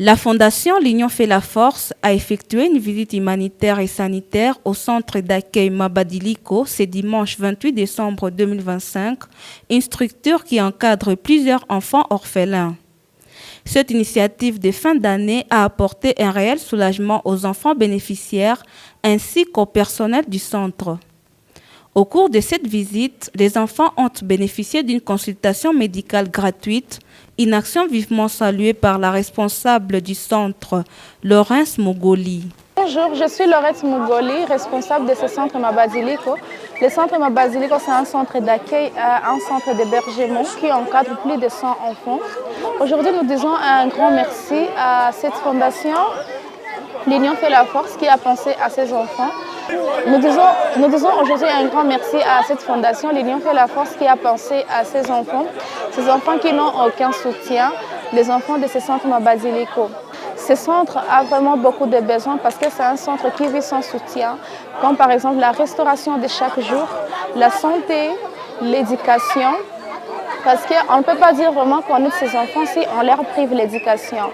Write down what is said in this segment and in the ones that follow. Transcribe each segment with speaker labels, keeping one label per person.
Speaker 1: La Fondation L'Union fait la force a effectué une visite humanitaire et sanitaire au centre d'accueil Mabadiliko ce dimanche 28 décembre 2025, une structure qui encadre plusieurs enfants orphelins. Cette initiative de fin d'année a apporté un réel soulagement aux enfants bénéficiaires ainsi qu'au personnel du centre. Au cours de cette visite, les enfants ont bénéficié d'une consultation médicale gratuite, une action vivement saluée par la responsable du centre, Laurence Mogoli.
Speaker 2: Bonjour, je suis Laurence Mogoli, responsable de ce centre Mabadiliko. Le centre Mabadiliko, c'est un centre d'accueil, un centre d'hébergement qui encadre plus de 100 enfants. Aujourd'hui, nous disons un grand merci à cette fondation, L'Union fait la force, qui a pensé à ces enfants. Nous disons aujourd'hui un grand merci à cette fondation, L'Union fait la force, qui a pensé à ces enfants qui n'ont aucun soutien, les enfants de ce centre Mabadiliko. Ce centre a vraiment beaucoup de besoins parce que c'est un centre qui vit sans soutien, comme par exemple la restauration de chaque jour, la santé, l'éducation. Parce qu'on ne peut pas dire vraiment qu'on aide ces enfants si on leur prive l'éducation.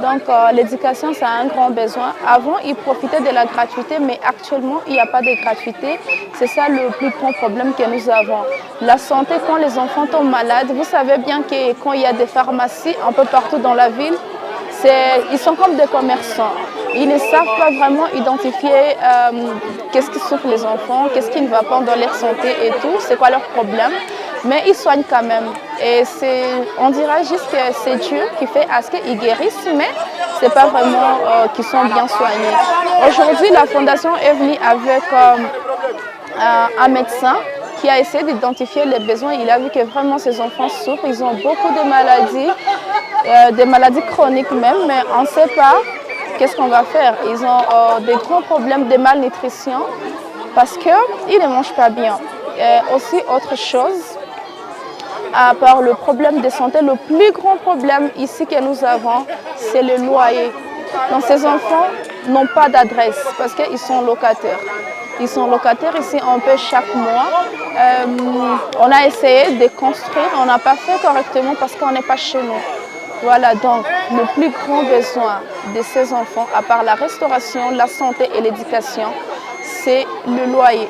Speaker 2: Donc l'éducation, c'est un grand besoin. Avant, ils profitaient de la gratuité, mais actuellement, il n'y a pas de gratuité. C'est ça le plus grand problème que nous avons. La santé, quand les enfants tombent malades, vous savez bien que quand il y a des pharmacies un peu partout dans la ville, ils sont comme des commerçants. Ils ne savent pas vraiment identifier qu'est-ce qui souffre les enfants, qu'est-ce qui ne va pas dans leur santé et tout, c'est quoi leur problème. Mais ils soignent quand même. Et on dirait juste que c'est Dieu qui fait à ce qu'ils guérissent, mais ce n'est pas vraiment qu'ils sont bien soignés. Aujourd'hui, la fondation est venue avec un médecin qui a essayé d'identifier les besoins. Il a vu que vraiment ces enfants souffrent, ils ont beaucoup de maladies, des maladies chroniques même, mais on ne sait pas qu'est-ce qu'on va faire. Ils ont des gros problèmes de malnutrition parce qu'ils ne mangent pas bien. Et aussi, autre chose, à part le problème de santé, le plus grand problème ici que nous avons, c'est le loyer. Donc ces enfants n'ont pas d'adresse parce qu'ils sont locataires. Ils sont locataires ici, on paie chaque mois. On a essayé de construire, on n'a pas fait correctement parce qu'on n'est pas chez nous. Voilà, donc le plus grand besoin de ces enfants, à part la restauration, la santé et l'éducation, c'est le loyer.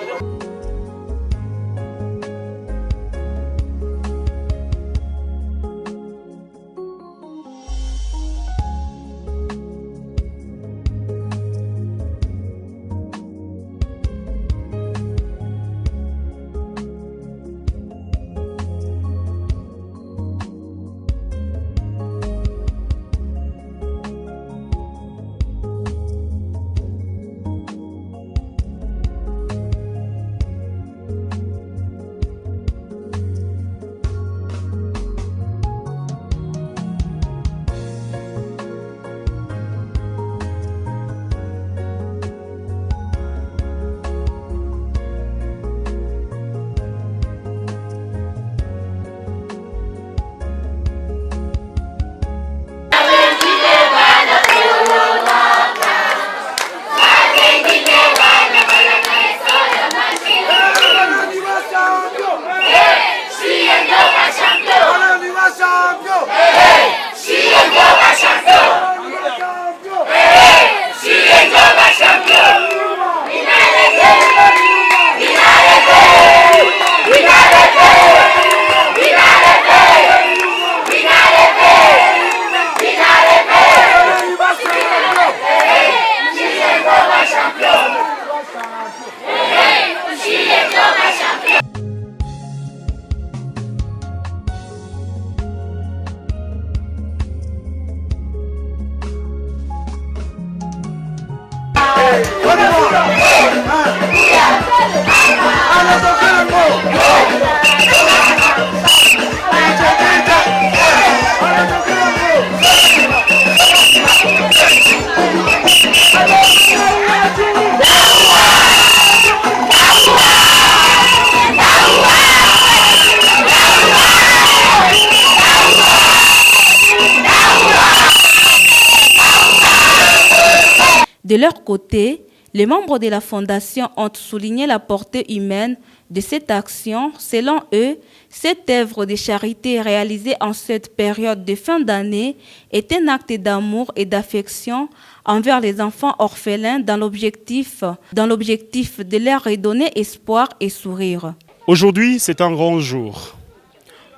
Speaker 1: De leur côté, Les membres de la Fondation ont souligné la portée humaine de cette action. Selon eux, cette œuvre de charité réalisée en cette période de fin d'année est un acte d'amour et d'affection envers les enfants orphelins dans l'objectif de leur redonner espoir et sourire.
Speaker 3: Aujourd'hui, c'est un grand jour.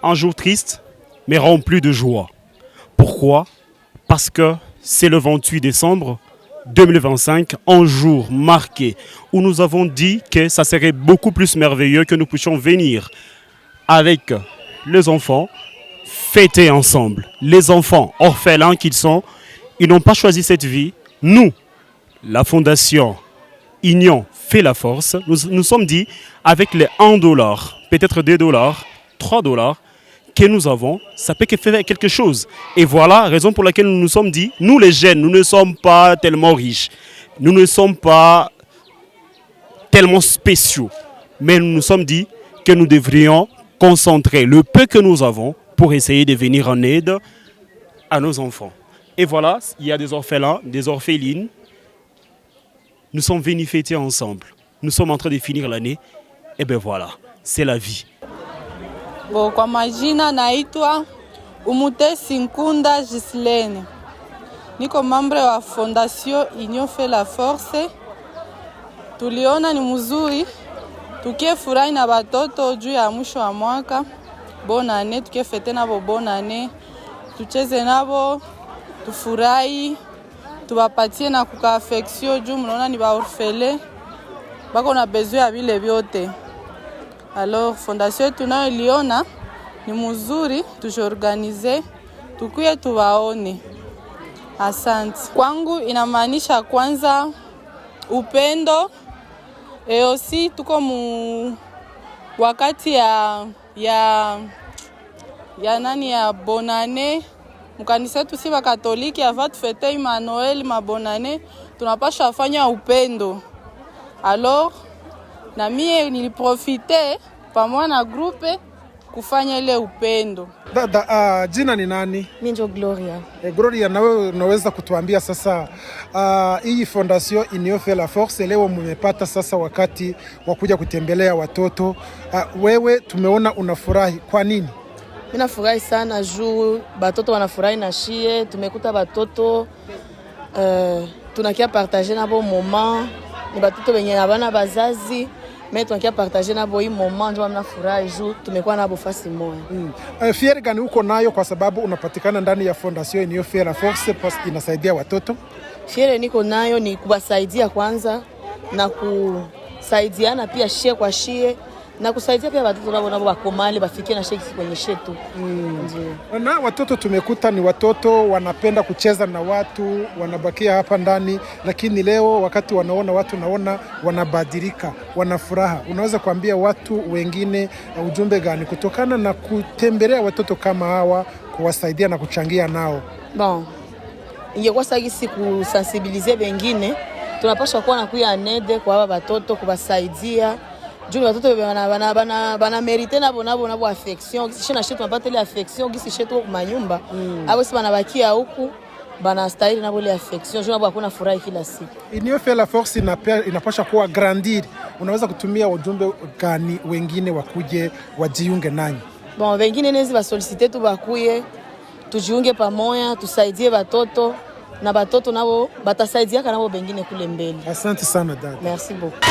Speaker 3: Un jour triste, mais rempli de joie. Pourquoi? Parce que c'est le 28 décembre 2025, un jour marqué où nous avons dit que ça serait beaucoup plus merveilleux que nous puissions venir avec les enfants, fêter ensemble. Les enfants orphelins qu'ils sont, ils n'ont pas choisi cette vie. Nous, la Fondation Union fait la force, nous sommes dit avec les $1, peut-être $2, $3 que nous avons, ça peut faire quelque chose. Et voilà la raison pour laquelle nous nous sommes dit, nous les jeunes, nous ne sommes pas tellement riches, nous ne sommes pas tellement spéciaux, mais nous nous sommes dit que nous devrions concentrer le peu que nous avons pour essayer de venir en aide à nos enfants. Et voilà, il y a des orphelins, des orphelines. Nous sommes venus fêter ensemble. Nous sommes en train de finir l'année. Et bien voilà, c'est la vie.
Speaker 4: Kwa majina naitwa Umutesi Nkunda Gislene. Niko membre wa Fondation Union fait la force. Tuliona ni mzuri tukifurahi na watoto juu ya mwisho wa mwaka. Bonane tukifete nabo bonane. Tucheze nabo, tufurahi, tuwapatie na kuka affection juu mnaona ni baorfele. Bako na besoin ya vile vyote. Alors fondation yetu nayo iliona ni mzuri tujiorganize tukuye tuwaone. Asante. Kwangu inamaanisha kwanza upendo. Aussi tuko wakati ya bonane. Mkanisa yetu si wa Katoliki ava tufete Emmanuel mabonane tunapasha fanya upendo. Alors na mie niliprofite pamoja na grupe kufanya ile upendo.
Speaker 5: Dada, jina ni nani?
Speaker 6: Mimi ndio Gloria.
Speaker 5: Gloria, nawe unaweza kutuambia sasa hii Fondation Union fait la force leo mmepata sasa wakati wa kuja kutembelea watoto. Wewe tumeona unafurahi. Kwa nini?
Speaker 6: Mimi nafurahi sana juu batoto wanafurahi na shie, tumekuta batoto tunakia partager nabo moment, ni batoto wenye habana bazazi. Mais tunakia partager nabo hii moment ndio mnafurahi juu tumekuwa nabo fasi moja.
Speaker 5: Fieri gani uko nayo kwa sababu unapatikana ndani ya Fondation Union fait la force inasaidia watoto?
Speaker 6: Fieri niko nayo ni kuwasaidia kwanza na kusaidiana pia shie kwa shie na kusaidia pia watoto nabo bakomale bafikie na sheki kwenye shetu.
Speaker 5: Na watoto tumekuta ni watoto wanapenda kucheza na watu, wanabakia hapa ndani, lakini leo wakati wanaona watu naona wanabadilika, wanafuraha. Unaweza kuambia watu wengine ujumbe gani kutokana na kutembelea watoto kama hawa, kuwasaidia na kuchangia nao?
Speaker 6: Bon. Ingekuwa sagisi kusensibiliser wengine, tunapaswa kuwa na kuya nede kwa hawa watoto kubasaidia. Juu watoto bana merite nabo affection. Sisi na shetu tunapata ile affection, gisi shetu kwa manyumba. Abo si banabakia huku bana style nabo ile affection. Juu nabo hakuna furaha kila siku.
Speaker 5: Union fait la force inapasha kuwa grandir. Unaweza kutumia ujumbe gani wengine wakuje wajiunge nanyi?
Speaker 6: Bon, wengine nezi ba solliciter tu bakuye, tujiunge pamoja, tusaidie watoto na watoto nabo batasaidia kana nabo wengine kule mbele.
Speaker 5: Asante sana dada.
Speaker 6: Merci beaucoup.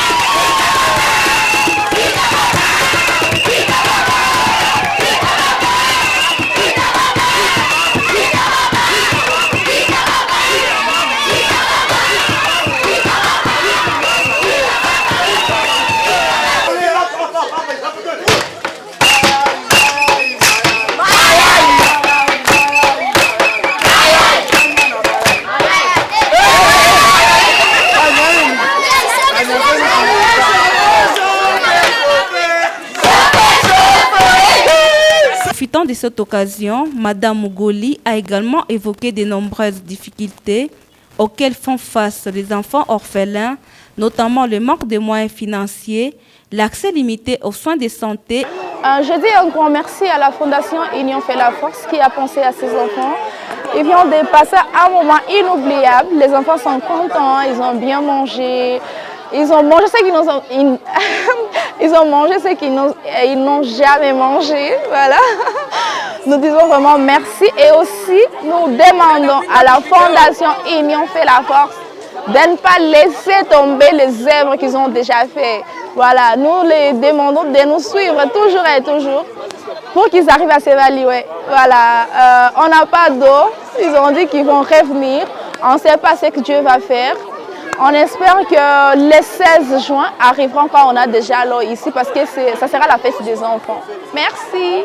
Speaker 1: Profitant de cette occasion, Madame Mugoli a également évoqué de nombreuses difficultés auxquelles font face les enfants orphelins, notamment le manque de moyens financiers, l'accès limité aux soins de santé.
Speaker 2: Je dis un grand merci à la Fondation Union fait la force qui a pensé à ces enfants Ils viennent de passer un moment inoubliable. Les enfants sont contents, ils ont bien mangé. Ils ont mangé ce qu'ils ils ont mangé ce qu'ils n'ont jamais mangé. Voilà. Nous disons vraiment merci et aussi nous demandons à la Fondation Union fait la force de ne pas laisser tomber les œuvres qu'ils ont déjà faites. Voilà, nous les demandons de nous suivre toujours et toujours pour qu'ils arrivent à s'évaluer. Voilà, on n'a pas d'eau, ils ont dit qu'ils vont revenir, on ne sait pas ce que Dieu va faire. On espère que le 16 juin arriveront quand on a déjà l'eau ici parce que ça sera la fête des enfants. Merci.